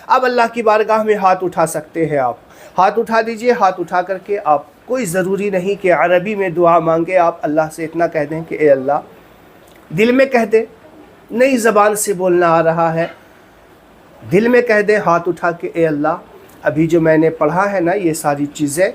अब अल्लाह की बारगाह में हाथ उठा सकते हैं। आप हाथ उठा दीजिए। हाथ उठा करके आप, कोई ज़रूरी नहीं कि अरबी में दुआ मांगे, आप अल्लाह से इतना कह दें कि ए अल्लाह, दिल में कह दें, नई ज़बान से बोलना आ रहा है, दिल में कह दें हाथ उठा के ए अल्लाह, अभी जो मैंने पढ़ा है ना, ये सारी चीज़ें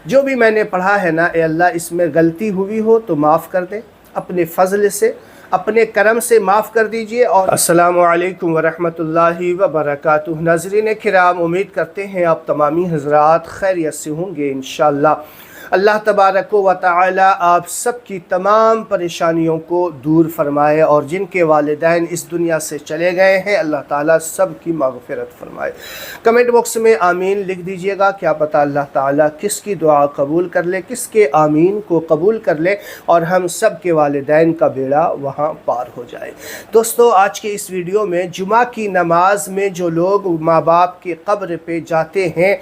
जो भी मैंने पढ़ा है ना, ए अल्लाह इसमें गलती हुई हो तो माफ़ कर दें, अपने फ़ज़ल से, अपने करम से माफ़ कर दीजिए। और अस्सलामु अलैकुम वरहमतुल्लाहि वबरकातुहू। नाज़रीन किराम, उम्मीद करते हैं आप तमामी हज़रात खैरियत से होंगे इंशाअल्लाह। अल्लाह तबारक व तआला आप सब की तमाम परेशानियों को दूर फरमाए, और जिनके वालिदैन इस दुनिया से चले गए हैं अल्लाह ताला सब की मग़फ़िरत फरमाए। कमेंट बॉक्स में आमीन लिख दीजिएगा, क्या पता अल्लाह ताला किसकी दुआ कबूल कर ले, किसके आमीन को कबूल कर ले, और हम सब के वालिदैन का बेड़ा वहाँ पार हो जाए। दोस्तों, आज के इस वीडियो में जुमा की नमाज में जो लोग माँ बाप की कब्र पे जाते हैं,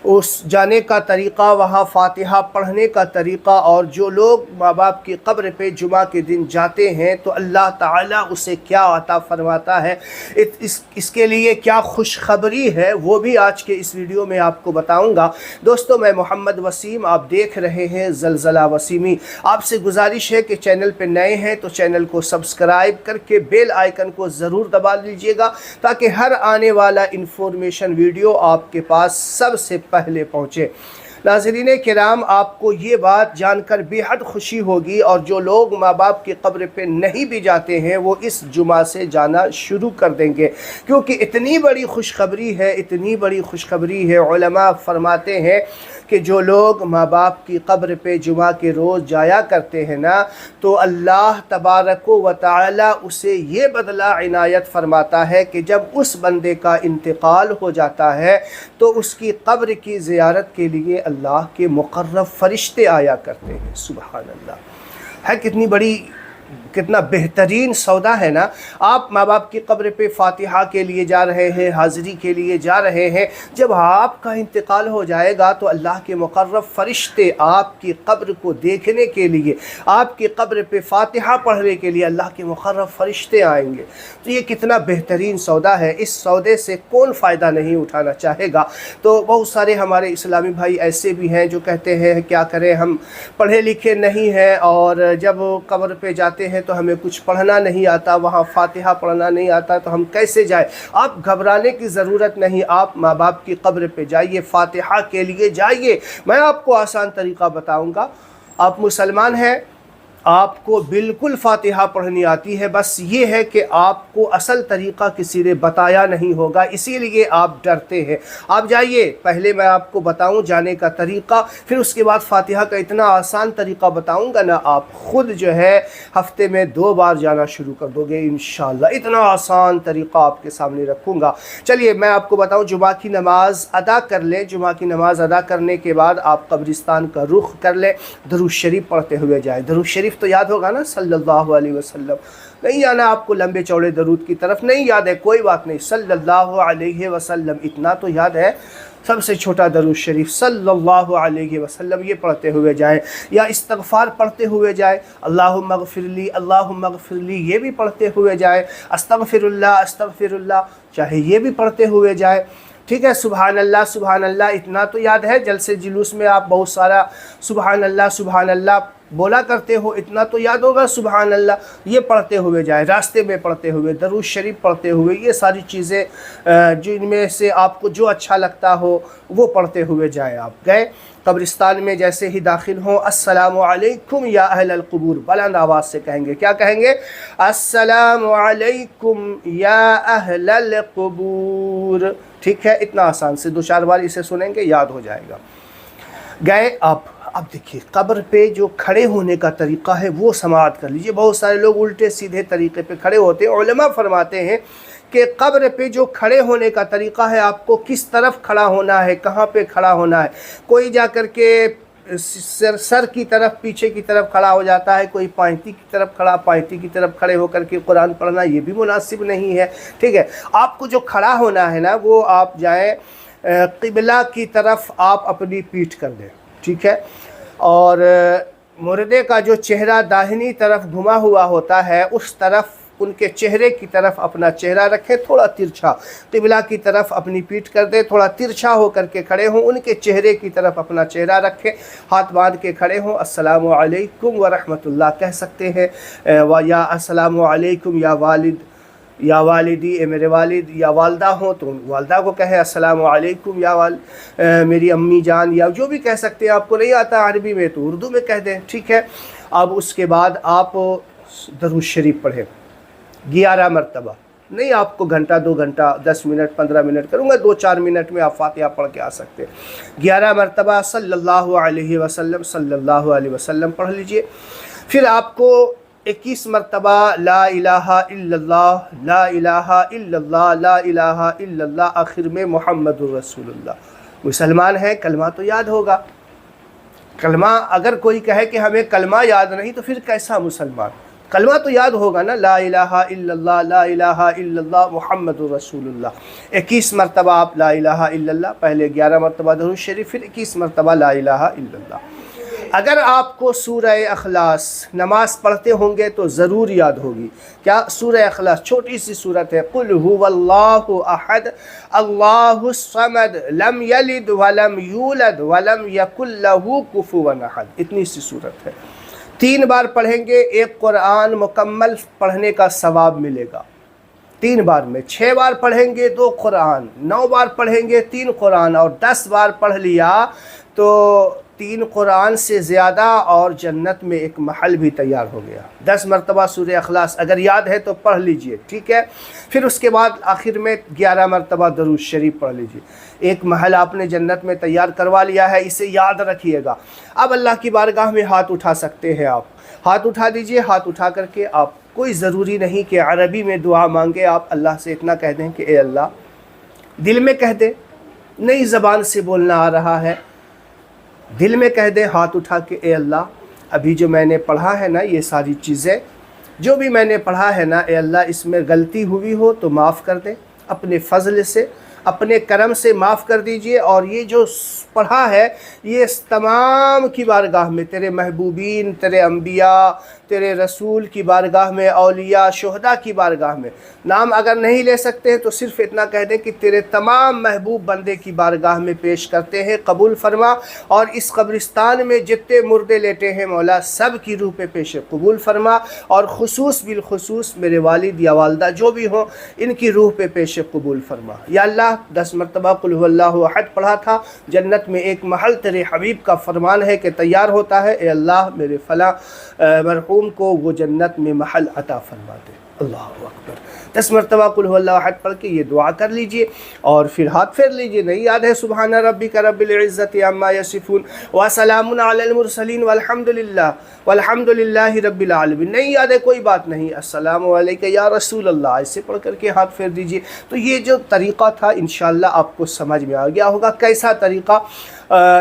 उस जाने का तरीक़ा, वहाँ फ़ातिहा पढ़ने का तरीक़ा, और जो लोग माँ बाप की कब्र पे जुमा के दिन जाते हैं तो अल्लाह ताला उसे क्या अता फरमाता है, इसके लिए क्या खुशखबरी है, वो भी आज के इस वीडियो में आपको बताऊंगा। दोस्तों, मैं मोहम्मद वसीम, आप देख रहे हैं ज़लज़ला वसीमी। आपसे गुजारिश है कि चैनल पे नए हैं तो चैनल को सब्सक्राइब करके बेल आइकन को ज़रूर दबा लीजिएगा, ताकि हर आने वाला इन्फॉर्मेशन वीडियो आपके पास सबसे पहले पहुँचे। नाज़रीन किराम, आपको ये बात जानकर बेहद खुशी होगी, और जो लोग माँ बाप की कब्र पे नहीं भी जाते हैं वो इस जुमा से जाना शुरू कर देंगे, क्योंकि इतनी बड़ी खुशखबरी है, इतनी बड़ी खुशखबरी है। उलमा फरमाते हैं कि जो लोग माँ बाप की कब्र पे जुमा के रोज़ जाया करते हैं ना, तो अल्लाह तबारक व तआला उसे ये बदला इनायत फरमाता है कि जब उस बंदे का इंतकाल हो जाता है तो उसकी कब्र की ज़ियारत के लिए अल्लाह के मुक़र्रब फ़रिश्ते आया करते हैं। सुबहान अल्लाह। है कितना बेहतरीन सौदा है ना। आप माँ बाप की कब्र पे फ़ातिहा के लिए जा रहे हैं, हाज़री के लिए जा रहे हैं, जब आपका इंतकाल हो जाएगा तो अल्लाह के मुक़र्रब फ़रिश्ते आपकी कब्र को देखने के लिए, आपकी कब्र पे फ़ातिहा पढ़ने के लिए अल्लाह के मुक़र्रब फ़रिश्ते आएंगे। तो ये कितना बेहतरीन सौदा है, इस सौदे से कौन फ़ायदा नहीं उठाना चाहेगा। तो बहुत सारे हमारे इस्लामी भाई ऐसे भी हैं जो कहते हैं क्या करें, हम पढ़े लिखे नहीं हैं, और जब कब्र पे जाते हैं तो हमें कुछ पढ़ना नहीं आता, वहाँ फ़ातिहा पढ़ना नहीं आता, तो हम कैसे जाए। आप घबराने की ज़रूरत नहीं, आप माँ बाप की कब्र पे जाइए, फ़ातिहा के लिए जाइए। मैं आपको आसान तरीक़ा बताऊँगा। आप मुसलमान हैं, आपको बिल्कुल फ़ातिहा पढ़नी आती है, बस ये है कि आपको असल तरीक़ा किसी ने बताया नहीं होगा, इसीलिए आप डरते हैं। आप जाइए, पहले मैं आपको बताऊं जाने का तरीक़ा, फिर उसके बाद फ़ातिहा का इतना आसान तरीक़ा बताऊंगा ना, आप ख़ुद जो है हफ़्ते में 2 बार जाना शुरू कर दोगे इंशाअल्लाह। इतना आसान तरीक़ा आपके सामने रखूँगा। चलिए मैं आपको बताऊँ, जुमा की नमाज़ अदा कर लें। जुमा की नमाज़ अदा करने के बाद आप कब्रिस्तान का रुख कर लें, दरूद शरीफ पढ़ते हुए जाए। दरूद शरीफ तो याद होगा ना, सल्लल्लाहु अलैहि वसल्लम। नहीं आना आपको लंबे चौड़े दरूद की तरफ, नहीं याद है कोई बात नहीं, सल्लल्लाहु अलैहि वसल्लम इतना तो याद है। सबसे छोटा दरूद शरीफ सल्लल्लाहु अलैहि वसल्लम ये पढ़ते हुए जाएं, या इस्तग़फ़ार पढ़ते हुए जाएं, अल्लाहुम्मा ग़फ़िरली अल्लाहुम्मा ग़फ़िरली ये भी पढ़ते हुए जाएं, अस्तग़फ़िरुल्लाह अस्तग़फ़िरुल्लाह चाहे ये भी पढ़ते हुए जाएं। ठीक है, सुबहान अल्लाह इतना तो याद है। जलसे जुलूस में आप बहुत सारा सुबहान अल्लाह बोला करते हो, इतना तो याद होगा सुबहान अल्लाह ये पढ़ते हुए जाए। रास्ते में पढ़ते हुए, दरूद शरीफ पढ़ते हुए, ये सारी चीज़ें जिनमें से आपको जो अच्छा लगता हो वो पढ़ते हुए जाए। आप गए कब्रिस्तान में, जैसे ही दाखिल हों, अस्सलामु अलैकुम या अहलल क़ुबूर बुलंद आवाज़ से कहेंगे। क्या कहेंगे? अस्सलामु अलैकुम या अहलल क़ुबूर। ठीक है, इतना आसान से 2-4 बार इसे सुनेंगे, याद हो जाएगा। गए आप, अब देखिए कब्र पे जो खड़े होने का तरीक़ा है वो समाअत कर लीजिए। बहुत सारे लोग उल्टे सीधे तरीक़े पे खड़े होते हैं। उलमा फरमाते हैं कि कब्र पे जो खड़े होने का तरीक़ा है, आपको किस तरफ खड़ा होना है, कहाँ पे खड़ा होना है। कोई जा कर के सर की तरफ, पीछे की तरफ खड़ा हो जाता है, कोई पायती की तरफ पायती की तरफ खड़े होकर के कुरान पढ़ना ये भी मुनासिब नहीं है। ठीक है, आपको जो खड़ा होना है ना, वो आप जाएँ क़िबला की तरफ, आप अपनी पीठ कर दें। ठीक है, और मुर्दे का जो चेहरा दाहिनी तरफ घुमा हुआ होता है उस तरफ ان کے چہرے کی طرف اپنا چہرہ رکھیں تھوڑا ترچھا، قبلہ کی طرف اپنی پیٹھ کر دیں، تھوڑا ترچھا ہو کر کے کھڑے ہوں، ان کے چہرے کی طرف اپنا چہرہ رکھیں، ہاتھ باندھ کے کھڑے ہوں، السلام علیکم ورحمۃ اللہ کہہ سکتے ہیں، یا السلام علیکم یا والد یا والدی، اے میرے والد، یا والدہ ہوں تو والدہ کو کہیں السلام علیکم یا میری امی جان، یا جو بھی کہہ سکتے ہیں۔ آپ کو نہیں آتا عربی میں تو اردو میں کہہ دیں، ٹھیک ہے۔ اب اس کے بعد آپ درود شریف پڑھیں 11 مرتبہ، نہیں آپ کو گھنٹہ 2 گھنٹہ 10 منٹ 15 منٹ کروں گا، 2-4 منٹ میں آپ فاتحہ پڑھ کے آ سکتے ہیں۔ 11 مرتبہ صلی اللہ علیہ وسلم پڑھ لیجئے۔ پھر آپ کو 21 مرتبہ لا الہ الا اللہ، لا الہ الا اللہ، لا الہ الا اللہ، آخر میں محمد الرسول اللہ۔ مسلمان ہیں، کلمہ تو یاد ہوگا۔ کلمہ اگر کوئی کہے کہ ہمیں کلمہ یاد نہیں تو پھر کیسا مسلمان؟ کلمہ تو یاد ہوگا نا، لا الہ الا اللہ، لا الہ الا اللہ، محمد الرسول اللہ۔ 21 مرتبہ آپ لا الہ الا اللہ، پہلے 11 مرتبہ درود شریف، پھر 21 مرتبہ لا الہ الا اللہ۔ اگر آپ کو سورہ اخلاص نماز پڑھتے ہوں گے تو ضرور یاد ہوگی۔ کیا؟ سورہ اخلاص چھوٹی سی صورت ہے، قل هو اللہ احد اللہ الصمد لم یلد ولم یولد ولم یکن لہ کفوا احد، اتنی سی صورت ہے۔ 3 بار پڑھیں گے، ایک قرآن مکمل پڑھنے کا ثواب ملے گا 3 بار میں۔ 6 بار پڑھیں گے 2 قرآن، 9 بار پڑھیں گے 3 قرآن، اور 10 بار پڑھ لیا تو 3 قرآن سے زیادہ اور جنت میں ایک محل بھی تیار ہو گیا۔ 10 مرتبہ سورہ اخلاص اگر یاد ہے تو پڑھ لیجئے، ٹھیک ہے۔ پھر اس کے بعد آخر میں 11 مرتبہ درود شریف پڑھ لیجئے۔ ایک محل آپ نے جنت میں تیار کروا لیا ہے، اسے یاد رکھیے گا۔ اب اللہ کی بارگاہ میں ہاتھ اٹھا سکتے ہیں آپ، ہاتھ اٹھا دیجئے۔ ہاتھ اٹھا کر کے آپ، کوئی ضروری نہیں کہ عربی میں دعا مانگے، آپ اللہ سے اتنا کہہ دیں کہ اے اللہ، دل میں کہہ دیں، نئی زبان سے بولنا آ رہا ہے، دل میں کہہ دیں ہاتھ اٹھا کے، اے اللہ ابھی جو میں نے پڑھا ہے نا، یہ ساری چیزیں جو بھی میں نے پڑھا ہے نا، اے اللہ اس میں غلطی ہوئی ہو تو معاف کر دیں، اپنے فضل سے اپنے کرم سے معاف کر دیجئے، اور یہ جو پڑھا ہے یہ تمام کی بارگاہ میں، تیرے محبوبین، تیرے انبیاء، تیرے رسول کی بارگاہ میں، اولیاء شہداء کی بارگاہ میں، نام اگر نہیں لے سکتے ہیں تو صرف اتنا کہہ دیں کہ تیرے تمام محبوب بندے کی بارگاہ میں پیش کرتے ہیں، قبول فرما، اور اس قبرستان میں جتنے مردے لیٹے ہیں مولا سب کی روح پہ پیش قبول فرما، اور خصوص بالخصوص میرے والد یا والدہ جو بھی ہوں ان کی روح پہ پیش قبول فرما۔ یا اللہ 10 مرتبہ قل هو اللہ احد پڑھا تھا، جنت میں ایک محل تیرے حبیب کا فرمان ہے کہ تیار ہوتا ہے، اے اللہ میرے فلاں مرحوم کو وہ جنت میں محل عطا فرما دے۔ اللہ اکبر۔ 10 مرتبہ قل هو اللہ احد پڑھ کے یہ دعا کر لیجئے، اور پھر ہاتھ پھیر لیجئے۔ نہیں یاد ہے سبحان ربک رب العزت عما یصفون وسلام علی المرسلین والحمد للہ رب العالمین، نہیں یاد ہے کوئی بات نہیں، السلام علیکہ یا رسول اللہ، ایسے پڑھ کر کے ہاتھ پھیر دیجئے۔ تو یہ جو طریقہ تھا انشاءاللہ آپ کو سمجھ میں آ گیا ہوگا۔ کیسا طریقہ؟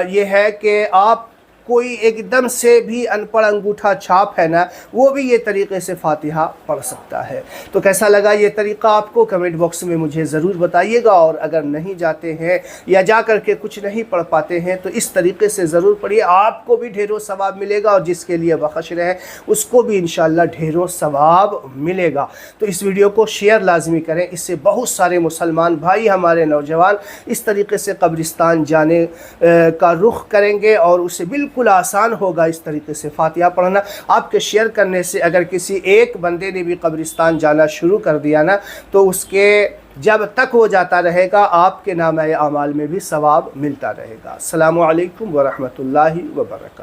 یہ ہے کہ آپ کوئی ایک دم سے بھی ان پڑھ انگوٹھا چھاپ ہے نا، وہ بھی یہ طریقے سے فاتحہ پڑھ سکتا ہے۔ تو کیسا لگا یہ طریقہ آپ کو؟ کمنٹ باکس میں مجھے ضرور بتائیے گا، اور اگر نہیں جاتے ہیں یا جا کر کے کچھ نہیں پڑھ پاتے ہیں تو اس طریقے سے ضرور پڑھیے، آپ کو بھی ڈھیروں ثواب ملے گا، اور جس کے لیے بخش رہے اس کو بھی انشاءاللہ ڈھیروں ثواب ملے گا۔ تو اس ویڈیو کو شیئر لازمی کریں، اس سے بہت سارے مسلمان بھائی ہمارے نوجوان اس طریقے سے قبرستان جانے کا رخ کریں گے، اور اسے بالکل آسان ہوگا اس طریقے سے فاتحہ پڑھنا۔ آپ کے شیئر کرنے سے اگر کسی ایک بندے نے بھی قبرستان جانا شروع کر دیا نا، تو اس کے جب تک وہ جاتا رہے گا آپ کے نامہ اعمال میں بھی ثواب ملتا رہے گا۔ السلام علیکم ورحمۃ اللہ وبرکاتہ۔